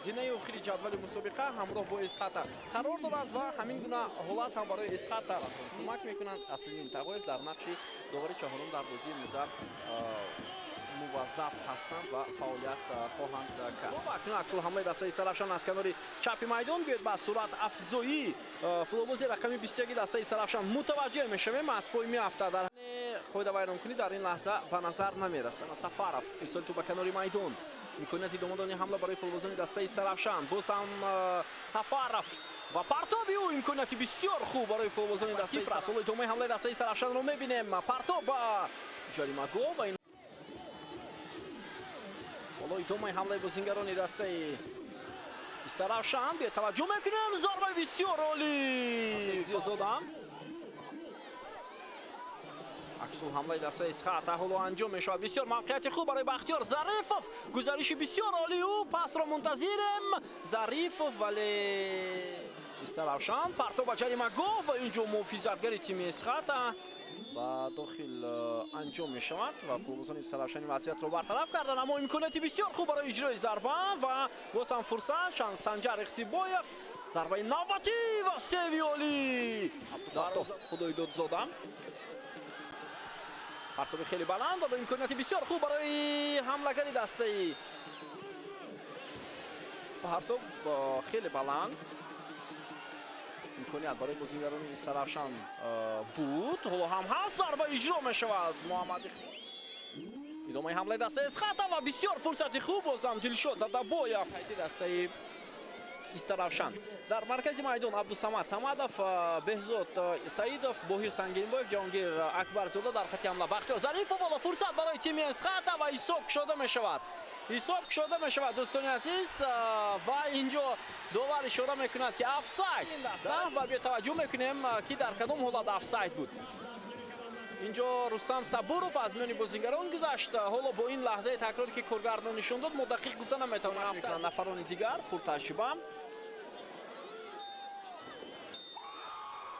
зинаи охири ҷадвали мусобиқа ҳамроҳ бо Эсхата қарор дорад ва ҳамин гуна ҳолат ҳам барои Эсхата кӯмак мекунанд. Аслиддин Тағоев дар нақши довари чаҳорум дар бозии Музаф муваззаф ҳастанд ва фаъолият хоҳанд кард. Акнун аксул ҳамлаи дастаи Сарафшан аз канори чапи майдон биёд ба сурат афзоӣ футболбози рақами 21 дастаи Сарафшан мутаваҷҷеҳ мешавем. Аз пой меафтад дар қоида вайронкунӣ дар ин лаҳза ба назар намерасад. Сафаров ирсоли ту ба канори майдон, имконияти домодони ҳамла барои футболбозони дастаи Сарафшан. Боз ҳам Сафаров ва партоби ӯ имконияти бисёр хуб барои футболбозони дастаи Сарафшан. Идомаи ҳамлаи дастаи Сарафшанро мебинем. Партоб ба ҷаримагол ва ҳоло идомаи ҳамлаи бозингарони дастаи Сарафшан бетаваҷҷӯҳ мекунем. Зарбаи бисёр олӣ зодам. аксул ҳамлаи дастаи Эсхата ҳоло анҷом мешавад. Бисёр мавқеияти хуб барои Бахтиёр Зарифов. Гузариши бисёр олӣ ӯ. Пасро мунтазирем. Зарифов вале Сарафшан партоб ба ҷаримагол ва инҷо муҳофизатгари тими Эсхата ба дохил анҷом мешавад ва футболбозони Сарафшани вазъиятро бартараф карданд. аммо имконияти бисёр хуб барои иҷрои зарба ва боз ҳам фурсат. Санҷар Ихсибоев зарбаи навбатӣ ва севи олӣ. Худоидодзода партоби хеле баланд ва имконияти бисёр хуб барои ҳамлагари дастаи партоб хеле баланд. имконият барои бозингарони Сарафшан буд. ҳоло ҳам ҳаст. зарба иҷро мешавад. Муҳаммад идомаи ҳамлаи дастаи Эсхата ва бисёр фурсати хуб. бозам Дилшод Дадабоев дастаи Сарафшан. Дар маркази майдон Абдусамад Самадов, Беҳзод Саидов, Боҳир Сангинбоев, Ҷаҳонгир Акбарзода дар хати ҳамла. Бахтиёр Зарифов бола фурсат барои тими Эсхата ва ҳисоб кушода мешавад. ҳисоб кушода мешавад дӯстони азиз ва инҷо довар ишора мекунад ки офсайд ва бетаваҷҷӯҳ мекунем ки дар кадом ҳолат офсайд буд. инҷо Рустам Сабуров аз миёни бозингарон гузашт. ҳоло бо ин лаҳзаи такроре ки коргардон нишон дод мо дақиқ гуфта наметавонем. нафарони дигар пуртаҷриба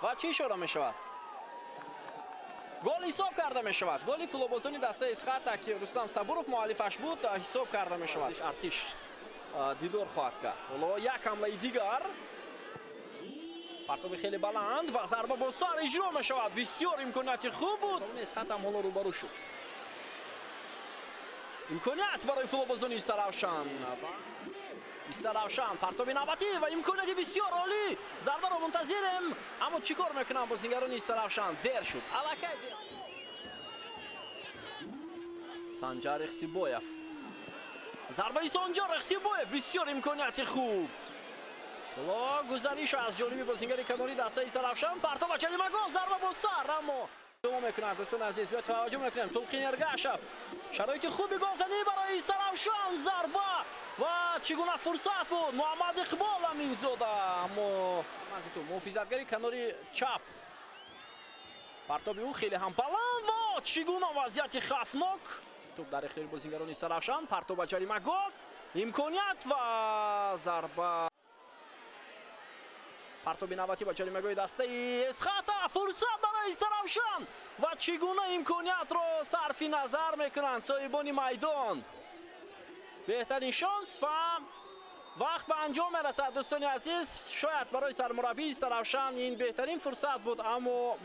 ва чӣ ишора мешавад? гол ҳисоб карда мешавад. голи футболбозони дастаи Эсхата ки Рустам Сабуров муаллифаш буд ҳисоб карда мешавад. артиш дидор хоҳад кард. ҳоло як ҳамлаи дигар. партоби хеле баланд ва зарба бо сар иҷро мешавад. бисёр имконияти хуб буд. Эсхата ҳам ҳоло рӯбарӯ шуд. имконият барои футболбозони Сарафшан. Сарафшан партоби навбатӣ ва имконияти бисёр олӣ. зарбаро мунтазирем. аммо чӣ кор мекунанд бозингарони Сарафшан? дер шуд. аллакай дер. Санҷар Ихсибоев. зарбаи Санҷар Ихсибоев. бисёр имконияти хуб. ҳоло гузариш аз ҷониби бозингари канори дастаи Сарафшан. партоб ба ҷаримагол. зарба бо сар. аммо домо мекунад. дӯстони азиз биёд таваҷҷӯҳ мекунем. Тулқин Эргашев. шароити хуби голзанӣ барои Сарафшан. зарба ва чӣ гуна фурсат буд. Муҳаммад Иқбол Аминзода. аммо муҳофизатгари канори чап. партоби ӯ хеле ҳам баланд ва чӣ гуна вазъияти хавфнок. туп дар ихтиёри бозингарони Сарафшан. партоб ба ҷаримагол. имконият ва зарба. партоби навбатӣ ба ҷаримагоҳи дастаи Эсхата. фурсат барои Сарафшан ва чӣ гуна имкониятро сарфи назар мекунанд соҳибони майдон. беҳтарин шонс ва вақт ба анҷом мерасад. дӯстони азиз, шояд барои сармураббии Сарафшан ин беҳтарин фурсат буд, аммо